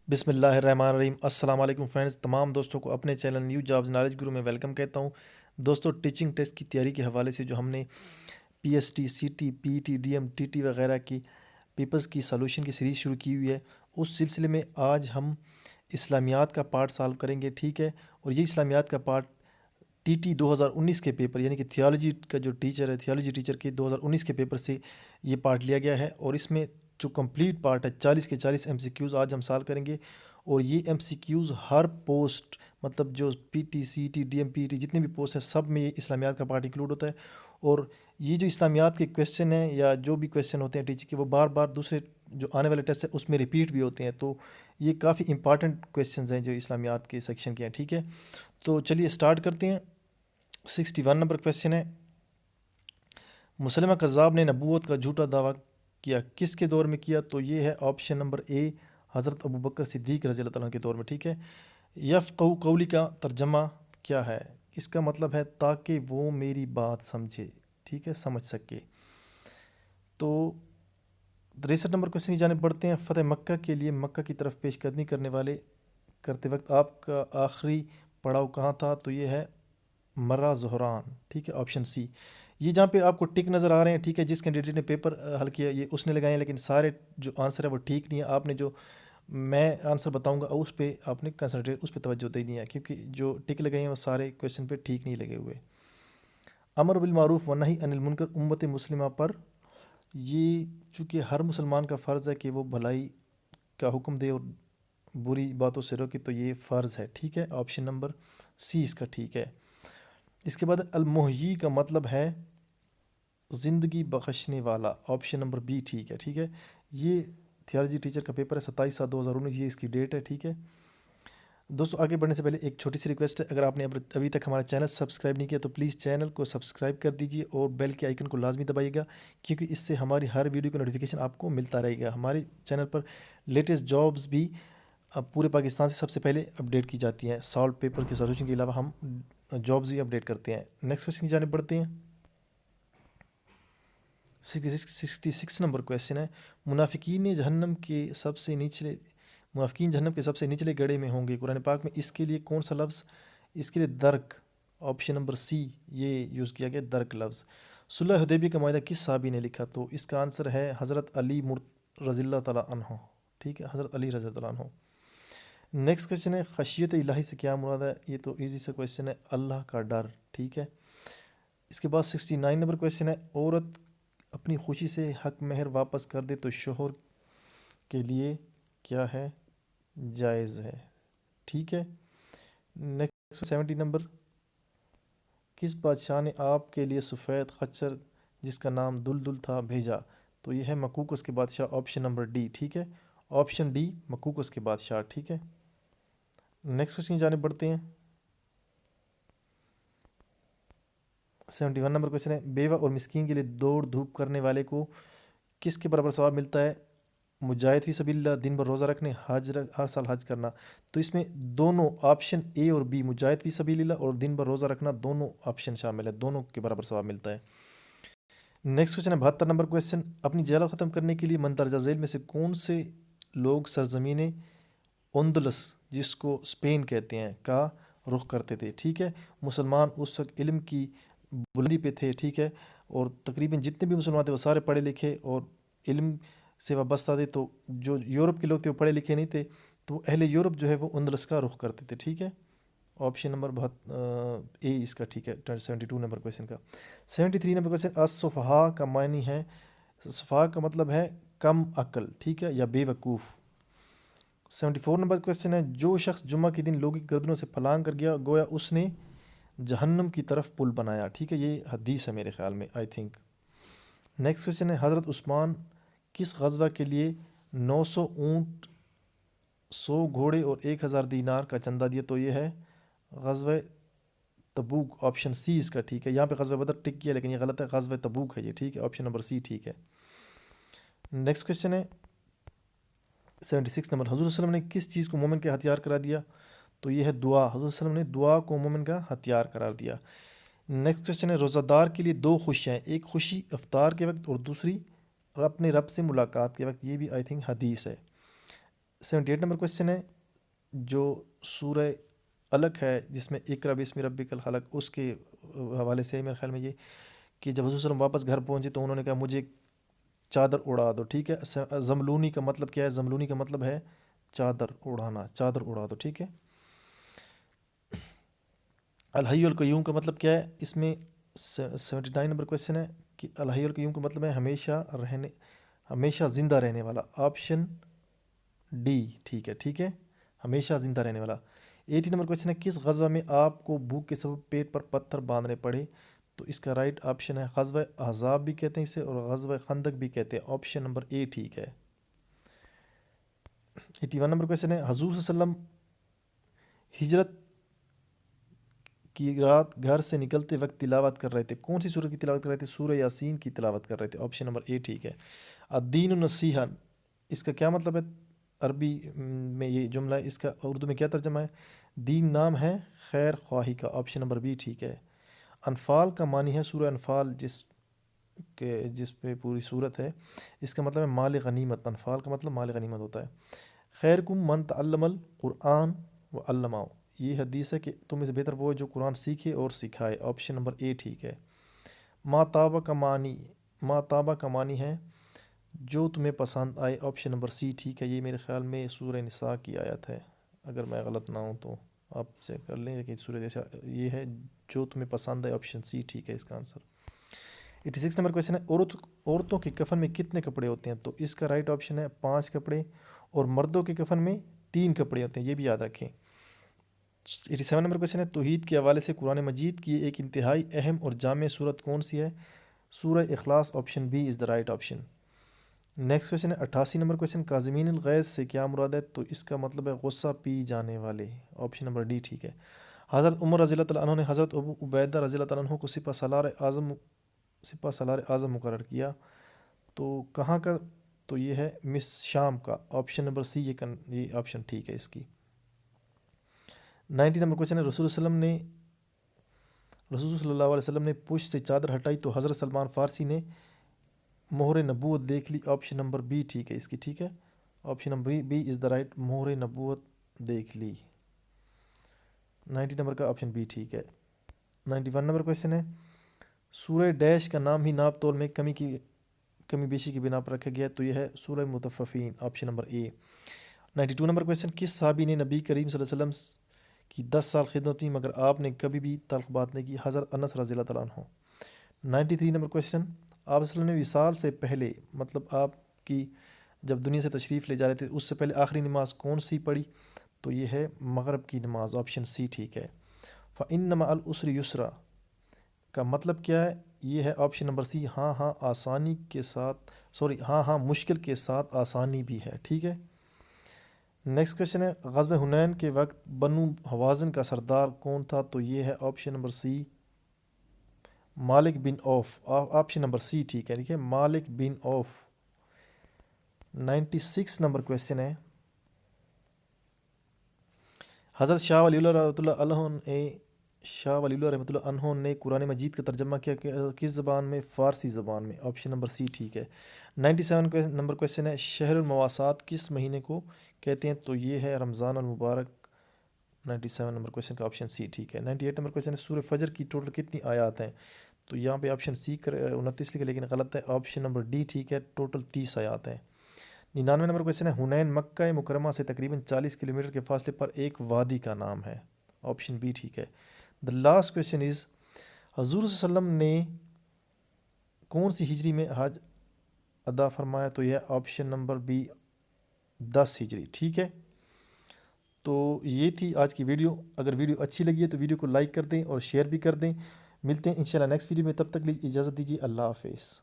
بسم اللہ الرحمن الرحیم۔ السلام علیکم فرینڈز، تمام دوستوں کو اپنے چینل نیو جابز نالج گرو میں ویلکم کہتا ہوں۔ دوستوں، ٹیچنگ ٹیسٹ کی تیاری کے حوالے سے جو ہم نے P S T, C T, P T, D M, T T وغیرہ کی پیپرز کی سولوشن کی سیریز شروع کی ہوئی ہے، اس سلسلے میں آج ہم اسلامیات کا پارٹ سالو کریں گے، ٹھیک ہے؟ اور یہ اسلامیات کا پارٹ ٹی ٹی 2019 کے پیپر یعنی کہ تھیالوجی کا جو ٹیچر ہے، تھیالوجی ٹیچر کے 2019 کے پیپر سے یہ پارٹ لیا گیا ہے، اور اس میں جو کمپلیٹ پارٹ ہے 40 کے 40 ایم سی کیوز آج ہم سالو کریں گے۔ اور یہ ایم سی کیوز ہر پوسٹ، مطلب جو P T, C T, D M, P T جتنے بھی پوسٹ ہیں سب میں یہ اسلامیات کا پارٹ انکلوڈ ہوتا ہے۔ اور یہ جو اسلامیات کے کویشچن ہیں یا جو بھی کویشچن ہوتے ہیں ٹیچر کے، وہ بار بار دوسرے جو آنے والے ٹیسٹ ہے اس میں ریپیٹ بھی ہوتے ہیں، تو یہ کافی امپارٹنٹ کویشچنز ہیں جو اسلامیات کے سیکشن کے ہیں، ٹھیک ہے؟ تو چلیے اسٹارٹ کرتے ہیں۔ 61 نمبر کویشچن ہے، مسلمہ کذاب نے نبوت کا جھوٹا دعویٰ کیا کس کے دور میں کیا؟ تو یہ ہے آپشن نمبر اے، حضرت ابوبکر صدیق رضی اللہ تعالیٰ کے دور میں، ٹھیک ہے؟ یفقہوا قولی کا ترجمہ کیا ہے؟ اس کا مطلب ہے تاکہ وہ میری بات سمجھے، ٹھیک ہے، سمجھ سکے۔ تو 63 نمبر کویشچن کی جانب بڑھتے ہیں۔ فتح مکہ کے لیے مکہ کی طرف پیش قدمی کرتے وقت آپ کا آخری پڑاؤ کہاں تھا؟ تو یہ ہے مرہ زہران، ٹھیک ہے، آپشن سی۔ یہ جہاں پہ آپ کو ٹک نظر آ رہے ہیں، ٹھیک ہے، جس کینڈیڈیٹ نے پیپر حل کیا یہ اس نے لگائے ہیں، لیکن سارے جو آنسر ہے وہ ٹھیک نہیں ہے۔ آپ نے جو میں آنسر بتاؤں گا اس پہ آپ نے کنسنٹریٹ، اس پہ توجہ دینی ہے، کیونکہ جو ٹک لگے ہیں وہ سارے کویشچن پہ ٹھیک نہیں لگے ہوئے۔ امر بالمعروف و نہی عن المنکر امت مسلمہ پر، یہ چونکہ ہر مسلمان کا فرض ہے کہ وہ بھلائی کا حکم دے اور بری باتوں سے روکے، تو یہ فرض ہے، ٹھیک ہے، آپشن نمبر سی اس کا ٹھیک ہے۔ اس کے بعد المحیی کا مطلب ہے زندگی بخشنے والا، آپشن نمبر بی ٹھیک ہے، ٹھیک ہے۔ یہ تھیالوجی ٹیچر کا پیپر ہے 27/7/2019، یہ اس کی ڈیٹ ہے، ٹھیک ہے۔ دوستوں، آگے بڑھنے سے پہلے ایک چھوٹی سی ریکویسٹ ہے، اگر آپ نے ابھی تک ہمارا چینل سبسکرائب نہیں کیا تو پلیز چینل کو سبسکرائب کر دیجیے اور بیل کے آئیکن کو لازمی دبائیے گا، کیونکہ اس سے ہماری ہر ویڈیو کا نوٹیفیکیشن آپ کو ملتا رہے گا۔ ہمارے چینل پر لیٹسٹ جابز بھی اب پورے پاکستان سے سب سے پہلے اپڈیٹ کی جاتی ہیں، سالو پیپر کے سولوشن کے علاوہ ہم جابز بھی اپڈیٹ کرتے ہیں۔ نیکسٹ کویشچن کی جانب بڑھتے ہیں۔ 66 نمبر کویشچن ہے، منافقین جہنم کے سب سے نچلے گڑھے میں ہوں گے، قرآن پاک میں اس کے لیے کون سا لفظ؟ اس کے لیے درک، آپشن نمبر سی یہ یوز کیا گیا، درک لفظ۔ صلح حدیبیہ کا معاہدہ کس صحابی نے لکھا؟ تو اس کا آنسر ہے حضرت علی رضی اللہ تعالیٰ عنہ، ٹھیک ہے، حضرت علی رضی اللہ عنہ۔ نیکسٹ کویشچن ہے، خشیت الہی سے کیا مراد ہے؟ یہ تو ایزی سا کویشچن ہے، اللہ کا ڈر، ٹھیک ہے۔ اس کے بعد 69 نمبر کویشچن ہے، عورت اپنی خوشی سے حق مہر واپس کر دے تو شوہر کے لیے کیا ہے؟ جائز ہے، ٹھیک ہے۔ نیکسٹ 70 نمبر، کس بادشاہ نے آپ کے لیے سفید خچر جس کا نام دلدل تھا بھیجا؟ تو یہ ہے مقوقس کے بادشاہ، آپشن نمبر ڈی، ٹھیک ہے، آپشن ڈی مقوقس کے بادشاہ، ٹھیک ہے۔ نیکسٹ کویشچن کی جانب بڑھتے ہیں۔ 71 نمبر کویشچن ہے، بیوہ اور مسکین کے لیے دوڑ دھوپ کرنے والے کو کس کے برابر ثواب ملتا ہے؟ مجاہد فی سبیل اللہ، دن بھر روزہ رکھنے، ہر سال حج کرنا۔ تو اس میں دونوں آپشن اے اور بی، مجاہد فی سبیل اللہ اور دن بھر روزہ رکھنا، دونوں آپشن شامل ہے، دونوں کے برابر ثواب ملتا ہے۔ نیکسٹ کویشچن ہے 72 نمبر کویشچن، اپنی جہالت ختم کرنے کے لیے مندرجہ ذیل میں سے کون سے لوگ سرزمین اندلس، جس کو اسپین کہتے ہیں، کا رخ کرتے تھے؟ ٹھیک ہے، مسلمان اس وقت علم کی بلندی پہ تھے، ٹھیک ہے، اور تقریباً جتنے بھی مسلمان تھے وہ سارے پڑھے لکھے اور علم سے وابستہ تھے، تو جو یورپ کے لوگ تھے وہ پڑھے لکھے نہیں تھے، تو اہل یورپ جو ہے وہ اندلس کا رخ کرتے تھے، ٹھیک ہے، آپشن نمبر اے اس کا ٹھیک ہے 72 نمبر کویشچن کا۔ 73 نمبر کویشچن، السفہاء کا معنی ہے، سفہاء کا مطلب ہے کم عقل، ٹھیک ہے، یا بے وقوف۔ 74 نمبر کویشچن ہے، جو شخص جمعہ کے دن لوگوں کی گردنوں سے پھلانگ کر گیا گویا اس نے جہنم کی طرف پل بنایا، ٹھیک ہے، یہ حدیث ہے میرے خیال میں، آئی تھنک۔ نیکسٹ کویشچن ہے، حضرت عثمان کس غزوہ کے لیے 900 اونٹ، 100 گھوڑے اور 1000 دینار کا چندہ دیا؟ تو یہ ہے غزوہ تبوک، آپشن سی اس کا ٹھیک ہے۔ یہاں پہ غزوہ بدر ٹک کیا لیکن یہ غلط ہے، غزوہ تبوک ہے یہ، ٹھیک ہے، آپشن نمبر سی ٹھیک ہے۔ نیکسٹ کویشچن ہے 76 نمبر، حضور صلی اللہ علیہ وسلم نے کس چیز کو مومن کا ہتھیار قرار دیا؟ تو یہ ہے دعا، حضور صلی اللہ علیہ وسلم نے دعا کو مومن کا ہتھیار قرار دیا۔ نیکسٹ کویشچن ہے، روزہ دار کے لیے 2 خوشیاں ہیں، ایک خوشی افطار کے وقت اور دوسری اپنے رب سے ملاقات کے وقت، یہ بھی آئی تھنک حدیث ہے۔ 78 نمبر کویشچن ہے جو سورہ الگ ہے جس میں اقرا بسم ربک الخلق، اس کے حوالے سے میرے خیال میں یہ کہ جب حضور صلی اللہ علیہ وسلم واپس گھر پہنچے تو انہوں نے کہا مجھے چادر اڑا دو، ٹھیک ہے. زملونی کا مطلب کیا ہے؟ زملونی کا مطلب ہے چادر اڑانا، چادر اڑا دو، ٹھیک ہے. الحی القیوم کا مطلب کیا ہے؟ اس میں 79 نمبر کویشچن ہے کہ الحی القیوم کا مطلب ہے ہمیشہ زندہ رہنے والا. آپشن ڈی ٹھیک ہے، ٹھیک ہے، ہمیشہ زندہ رہنے والا. 80 نمبر کویشچن ہے کس غزوہ میں آپ کو بھوک کے سبب پیٹ پر پتھر باندھنے پڑے؟ تو اس کا رائٹ آپشن ہے غزوہ احزاب بھی کہتے ہیں اسے اور غزوہ خندق بھی کہتے ہیں. آپشن نمبر اے ٹھیک ہے. 81 نمبر کویشچن ہے حضور صلی اللہ علیہ وسلم ہجرت کی رات گھر سے نکلتے وقت تلاوت کر رہے تھے، کون سی سورت کی تلاوت کر رہے تھے؟ سورہ یاسین کی تلاوت کر رہے تھے. آپشن نمبر اے ٹھیک ہے. الدین النصیحہ، اس کا کیا مطلب ہے؟ عربی میں یہ جملہ ہے، اس کا اردو میں کیا ترجمہ ہے؟ دین نام ہے خیر خواہی کا. آپشن نمبر بی ٹھیک ہے. انفال کا معنی ہے سورہ انفال جس پہ پوری صورت ہے، اس کا مطلب ہے مال غنیمت. انفال کا مطلب مال غنیمت ہوتا ہے. خیرکم من تعلم القرآن و علمہ، یہ حدیث ہے کہ تم سے بہتر وہ ہے جو قرآن سیکھے اور سکھائے. آپشن نمبر اے ٹھیک ہے. ماتابہ کا معنی ہے جو تمہیں پسند آئے. آپشن نمبر سی ٹھیک ہے. یہ میرے خیال میں سورہ نساء کی آیت ہے، اگر میں غلط نہ ہوں تو آپ چیک کر لیں، لیکن سورہ جیسا یہ ہے جو تمہیں پسند ہے. آپشن سی ٹھیک ہے اس کا آنسر. 86 نمبر کویشچن ہے عورتوں کے کفن میں کتنے کپڑے ہوتے ہیں؟ تو اس کا رائٹ آپشن ہے 5 کپڑے، اور مردوں کے کفن میں 3 کپڑے ہوتے ہیں، یہ بھی یاد رکھیں. 87 نمبر کویشچن ہے توحید کے حوالے سے قرآن مجید کی ایک انتہائی اہم اور جامع صورت کون سی ہے؟ سورہ اخلاص. Option B is the right option. Next question ہے 88 نمبر کویشچن کاظمین الغیظ سے کیا مراد ہے؟ تو اس کا مطلب ہے غصہ پی جانے والے. آپشن نمبر ڈی ٹھیک ہے. حضرت عمر رضی اللہ تعالیٰ عنہ نے حضرت ابو عبیدہ رضی اللہ تعالیٰ عنہ کو سپہ سالار اعظم مقرر کیا، تو کہاں کا؟ تو یہ ہے شام کا. آپشن نمبر سی یہ آپشن ٹھیک ہے اس کی. 90 نمبر کویشچن ہے رسول صلی اللہ علیہ وسلم نے پشت سے چادر ہٹائی تو حضرت سلمان فارسی نے مہر نبوت دیکھ لی. آپشن نمبر بی ٹھیک ہے اس کی، ٹھیک ہے. Option number be is the right, مہر نبوت دیکھ لی. 90 نمبر کا آپشن بی ٹھیک ہے. 91 نمبر کویشچن ہے سورہ ڈیش کا نام ہی ناپ تول میں کمی بیشی کی بنا پر رکھا گیا، تو یہ ہے سورہ مطففین. آپشن نمبر اے. 92 نمبر کویشچن کس صحابی نے نبی کریم صلی اللہ علیہ وسلم کی 10 سال خدمت کی مگر آپ نے کبھی بھی تلخ بات نہیں کی؟ حضرت انس رضی اللہ تعالیٰ عنہ. 93 نمبر کویشچن آپ صلی اللہ علیہ وسلم نے وصال سے پہلے، مطلب آپ کی جب دنیا سے تشریف لے جا رہے تھے اس سے پہلے آخری نماز کون سی پڑھی؟ تو یہ ہے مغرب کی نماز. آپشن سی ٹھیک ہے. فَإِنَّ مَعَ الْعُسْرِ يُسْرًا کا مطلب کیا ہے؟ یہ ہے آپشن نمبر سی، ہاں مشکل کے ساتھ آسانی بھی ہے، ٹھیک ہے. نیکسٹ کویشچن ہے غزوہ حنین کے وقت بنو حوازن کا سردار کون تھا؟ تو یہ ہے آپشن نمبر سی مالک بن عوف. آپشن نمبر سی ٹھیک ہے، ٹھیک ہے، مالک بن عوف. 96 نمبر کویشچن ہے حضرت شاہ ولی اللہ رحمۃ اللہ عنہ نے قرآن مجید کا ترجمہ کیا کس زبان میں؟ فارسی زبان میں. آپشن نمبر سی ٹھیک ہے. 97 نمبر کویشچن ہے شہر المواسات کس مہینے کو کہتے ہیں؟ تو یہ ہے رمضان المبارک. 97 نمبر کویشچن کا آپشن سی ٹھیک ہے. 98 نمبر کویشچن ہے سورہ فجر کی ٹوٹل کتنی آیات ہیں؟ تو یہاں پہ آپشن سی 29 لکھا لیکن غلط ہے. آپشن نمبر ڈی ٹھیک ہے، ٹوٹل 30 آیات ہیں. 99 نمبر کویشچن ہے حنین مکہ مکرمہ سے تقریباً 40 کلومیٹر کے فاصلے پر ایک وادی کا نام ہے. آپشن بی ٹھیک ہے. دا لاسٹ کویشچن از حضور صلی اللہ علیہ وسلم نے کون سی ہجری میں حج ادا فرمایا؟ تو یہ آپشن نمبر بی 10 ہجری، ٹھیک ہے. تو یہ تھی آج کی ویڈیو. اگر ویڈیو اچھی لگی ہے تو ویڈیو کو لائک کر دیں اور شیئر بھی کر دیں. ملتے ہیں انشاءاللہ نیکسٹ ویڈیو میں، تب تک لیجیے اجازت دیجیے. اللہ حافظ.